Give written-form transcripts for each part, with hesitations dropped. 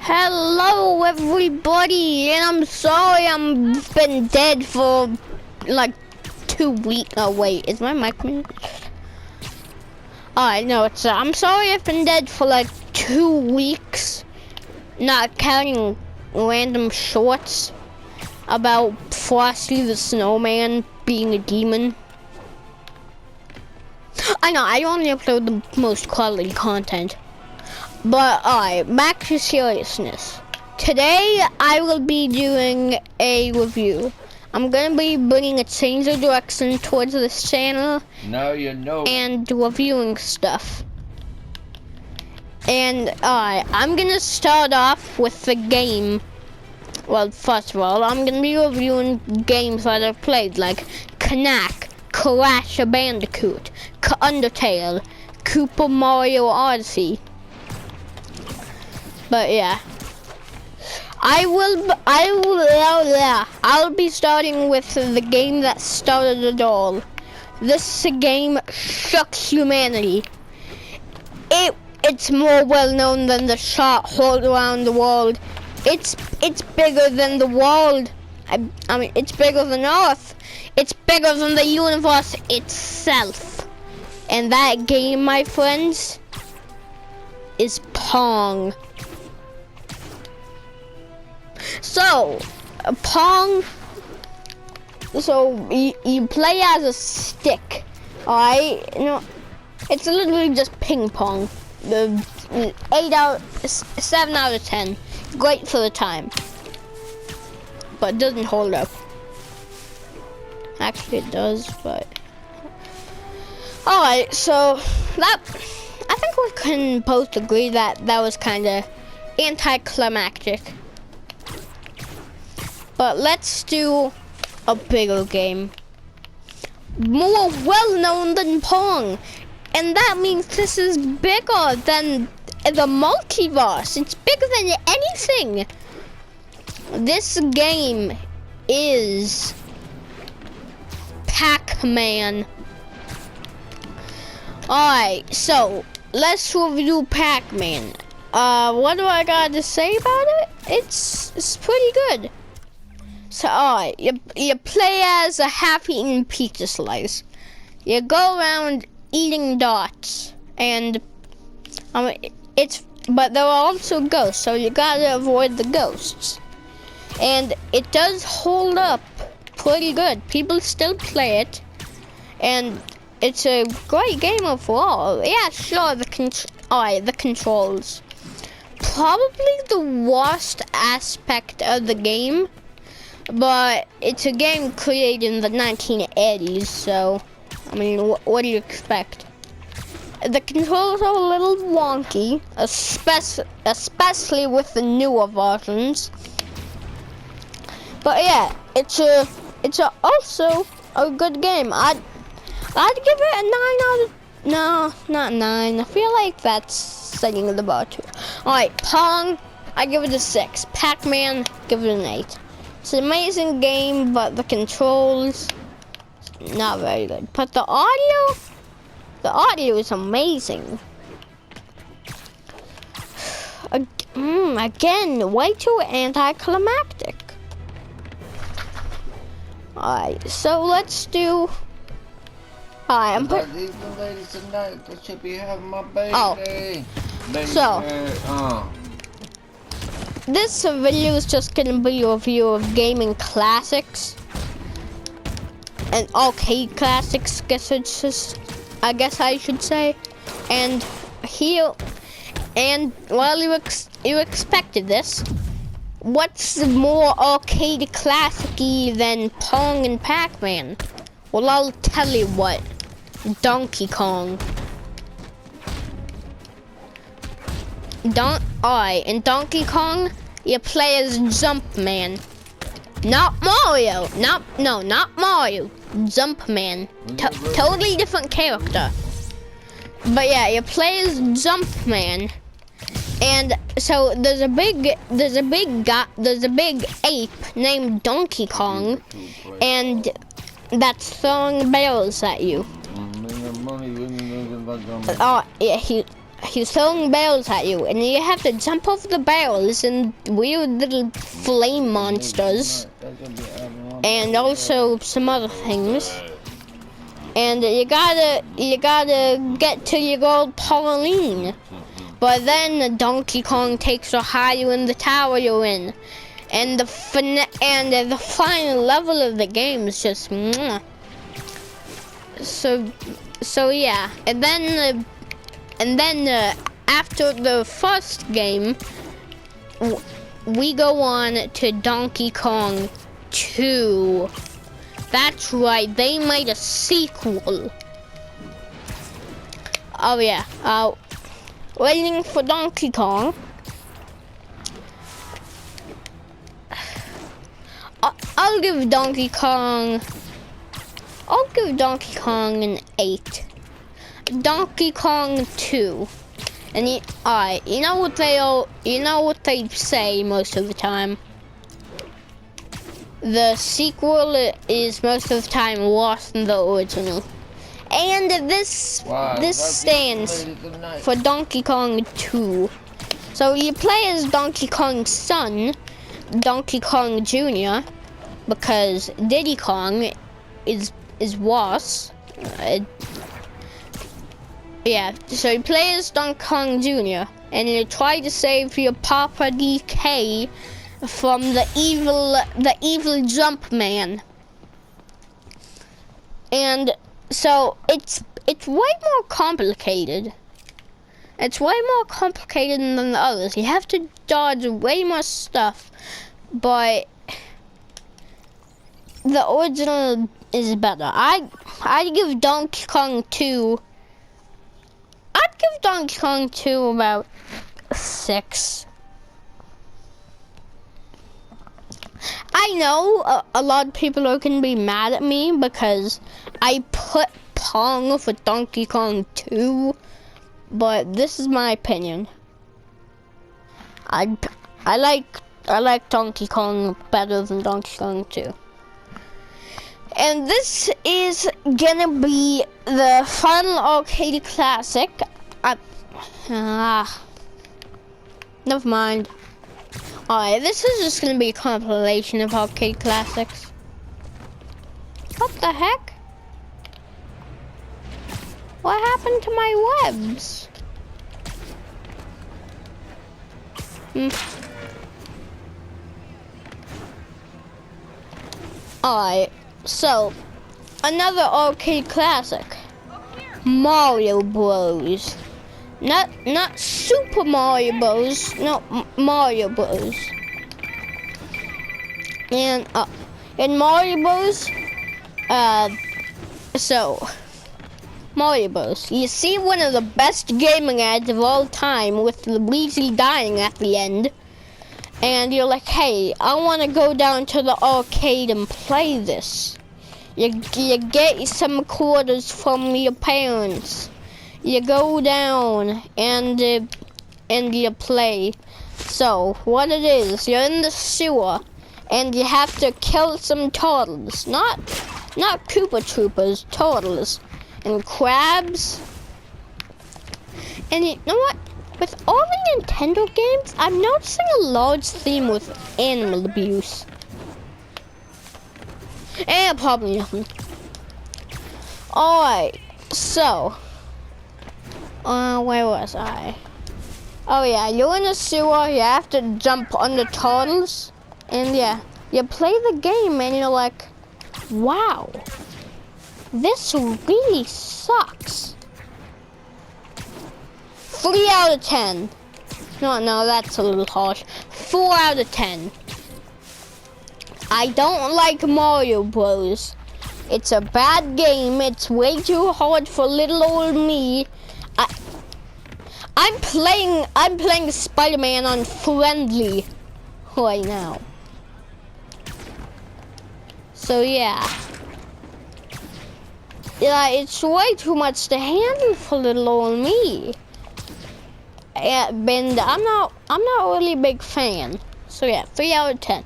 Hello everybody, and I'm sorry I've been dead for like 2 weeks. Oh wait, is my mic muted? Alright, no, it's I'm sorry I've been dead for like 2 weeks, not counting random shorts about Frosty the Snowman being a demon. I know, I only upload the most quality content. But alright, back to seriousness. Today I will be doing a review. I'm gonna be bringing a change of direction towards this channel. No, you know. And reviewing stuff. And alright, I'm gonna start off with the game. Well, first of all, I'm gonna be reviewing games that I've played, like Knack, Crash Bandicoot, Undertale, Super Mario Odyssey. But yeah, I'll be starting with the game that started it all. This game shook humanity. It's more well known than the shot heard around the world. It's bigger than the world. I mean, it's bigger than Earth. It's bigger than the universe itself. And that game, my friends, is Pong. So, Pong, so you play as a stick, alright? You know, it's literally just ping pong. The 7 out of 10. Great for the time. But it doesn't hold up. Actually it does, but... Alright, so that, I think we can both agree that that was kinda anticlimactic. But let's do a bigger game. More well-known than Pong. And that means this is bigger than the multiverse. It's bigger than anything. This game is Pac-Man. Alright, so let's review Pac-Man. What do I got to say about it? It's pretty good. So, alright, you play as a half-eaten pizza slice. You go around eating dots, and but there are also ghosts, so you gotta avoid the ghosts. And it does hold up pretty good. People still play it, and it's a great game overall. Yeah, sure, the controls. Probably the worst aspect of the game. But it's a game created in the 1980s, so, I mean, what do you expect? The controls are a little wonky, especially with the newer versions. But yeah, it's also a good game. I'd give it a 9 out of, no, not 9. I feel like that's setting the bar too. Alright, Pong, I give it a 6. Pac-Man, give it an 8. It's an amazing game, but the controls, not very good. But the audio is amazing. Again, way too anticlimactic. Alright, so let's do. Alright, I'm putting. This video is just gonna be a review of gaming classics and arcade classics, I guess I should say. And well, you expected this. What's more arcade classic-y than Pong and Pac-Man? Well, I'll tell you what. Donkey Kong. Alright, in Donkey Kong, you play as Jumpman. Not Mario. Not Mario. Jumpman. Totally different character. But yeah, you play as Jumpman. And so there's a big ape named Donkey Kong, and that's throwing barrels at you. Oh yeah, he's throwing barrels at you, and you have to jump over the barrels and weird little flame monsters, and also some other things. And you gotta get to your girl Pauline. But then Donkey Kong takes her higher in the tower you're in, and the final level of the game is just mwah. So yeah, and then after the first game, we go on to Donkey Kong 2. That's right, they made a sequel. Oh yeah, waiting for Donkey Kong. I'll give Donkey Kong an 8. Donkey Kong 2. And alright, you know what they say most of the time. The sequel is most of the time worse than the original. And this stands for Donkey Kong 2. So you play as Donkey Kong's son, Donkey Kong Jr., because Diddy Kong is worse. Yeah, so you play as Donkey Kong Jr. and you try to save your Papa DK from the evil Jumpman. And so it's way more complicated. It's way more complicated than the others. You have to dodge way more stuff, but the original is better. I'd give Donkey Kong 2. I'd give Donkey Kong 2 about 6. I know a lot of people are gonna be mad at me because I put Pong for Donkey Kong 2, but this is my opinion. I like Donkey Kong better than Donkey Kong 2. And this is gonna be the final arcade classic. Never mind. Alright, this is just gonna be a compilation of arcade classics. What the heck? What happened to my webs? Alright, so another arcade classic. Mario Bros. Not Super Mario Bros. No, Mario Bros. And in Mario Bros. So Mario Bros. You see one of the best gaming ads of all time with Luigi dying at the end, and you're like, hey, I want to go down to the arcade and play this. You get some quarters from your parents. You go down and you play. So what it is, you're in the sewer and you have to kill some turtles. Not Koopa Troopers, turtles and crabs. And you know what? With all the Nintendo games, I'm noticing a large theme with animal abuse. And probably nothing. Alright, so where was I? Oh yeah, you're in a sewer, you have to jump under turtles, and yeah, you play the game and you're like, wow, this really sucks. 3 out of 10. No, that's a little harsh. 4 out of 10. I don't like Mario Bros. It's a bad game. It's way too hard for little old me. I'm playing Spider-Man on friendly right now. So yeah. Yeah, it's way too much to handle for little old me. And I'm not really a big fan. So yeah, 3 out of 10.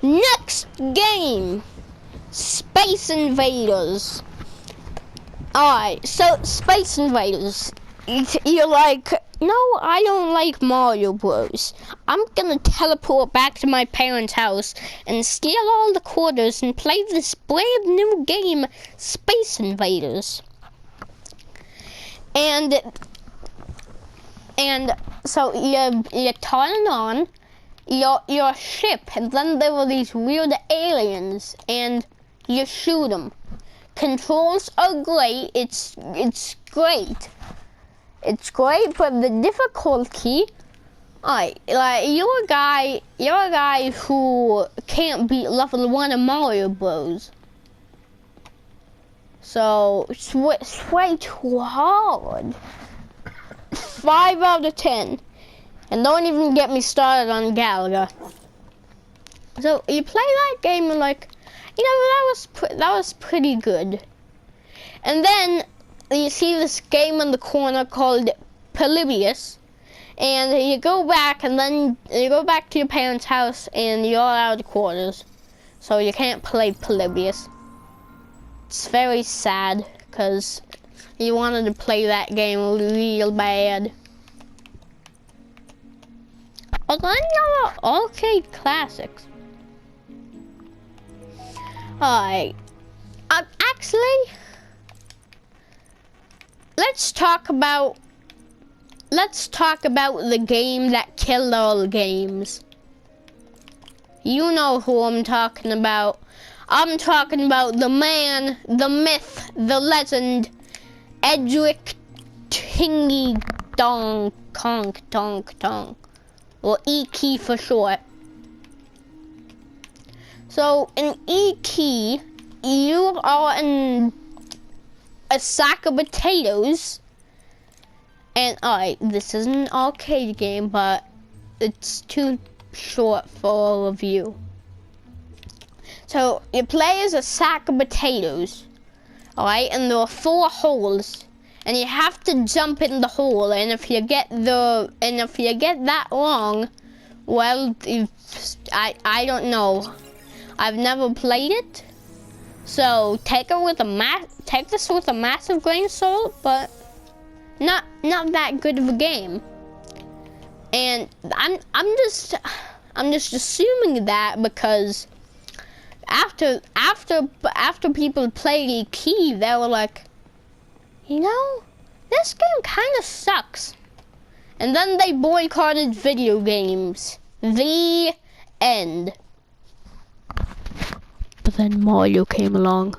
Next game, Space Invaders. Alright, so Space Invaders. you're like, no, I don't like Mario Bros. I'm gonna teleport back to my parents' house and steal all the quarters and play this brand new game, Space Invaders. And so you turn on your ship, and then there were these weird aliens, and you shoot them. Controls are great. It's great. It's great, but the difficulty, like you're a guy who can't beat level 1 of Mario Bros. So it's way too hard. 5 out of 10, and don't even get me started on Galaga. So you play that game and like, you know, that was pretty good. And then you see this game in the corner called Polybius, and you go back, and then you go back to your parents' house, and you're out of quarters, so you can't play Polybius. It's very sad, because you wanted to play that game real bad. Oh, then you have arcade classics. Alright. Actually, let's talk about the game that killed all games. You know who I'm talking about. I'm talking about the man, the myth, the legend, Edric Tingy Dong Conk Tonk Tong, or E-Key for short. So in E-Key, you are in a sack of potatoes, and alright, this is an arcade game, but it's too short for all of you. So you play as a sack of potatoes, alright, and there are 4 holes, and you have to jump in the hole, and if you get that wrong, well, I don't know. I've never played it, so take this with a massive grain of salt, but not that good of a game. And I'm just assuming that because after people played E-Key, they were like, you know, this game kind of sucks. And then they boycotted video games. The end. But then Mario came along.